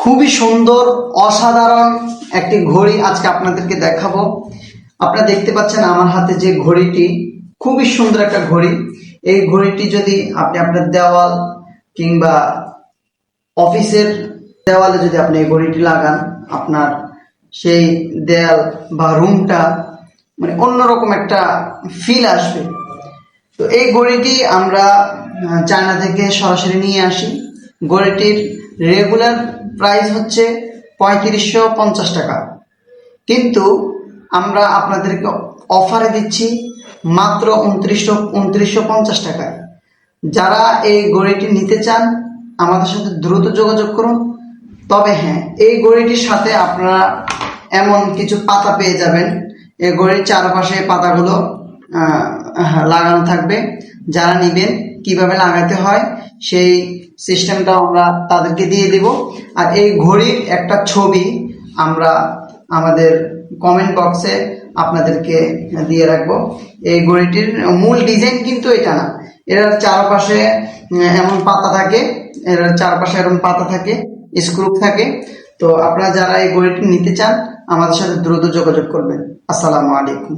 খুবই সুন্দর অসাধারণ একটি ঘড়ি আজকে আপনাদেরকে দেখাবো। আপনারা দেখতে পাচ্ছেন আমার হাতে যে ঘড়িটি, খুবই সুন্দর একটা ঘড়ি। এই ঘড়িটি যদি আপনি আপনার দেওয়াল কিংবা অফিসের দেওয়ালে যদি আপনি এই ঘড়িটি লাগান, আপনার সেই দেয়াল বা রুমটা মানে অন্যরকম একটা ফিল আসবে। তো এই ঘড়িটি আমরা চায়না থেকে সরাসরি নিয়ে আসি। ঘড়িটির রেগুলার প্রাইস হচ্ছে ৩৫৫০ টাকা, কিন্তু আমরা আপনাদেরকে অফারে দিচ্ছি মাত্র ২৯৫০ টাকায়। যারা এই ঘড়িটি নিতে চান আমাদের সাথে দ্রুত যোগাযোগ করুন। তবে হ্যাঁ, এই ঘড়িটির সাথে আপনারা এমন কিছু পাতা পেয়ে যাবেন, এই ঘড়ির চারপাশে পাতাগুলো লাগানো থাকবে। যারা নেবেন কিভাবে লাগাতে হয় সেই সিস্টেমটা আমরা তাদেরকে দিয়ে দেব। আর এই ঘড়ির একটা ছবি আমরা আমাদের কমেন্ট বক্সে আপনাদেরকে দিয়ে রাখবো। এই ঘড়িটির মূল ডিজাইন কিন্তু এটা না, এর চারপাশে এমন পাতা থাকে, এর চারপাশে এরকম পাতা থাকে, স্ক্রু থাকে। তো আপনারা যারা এই ঘড়িটি নিতে চান আমাদের সাথে দ্রুত যোগাযোগ করবেন। আসসালামু আলাইকুম।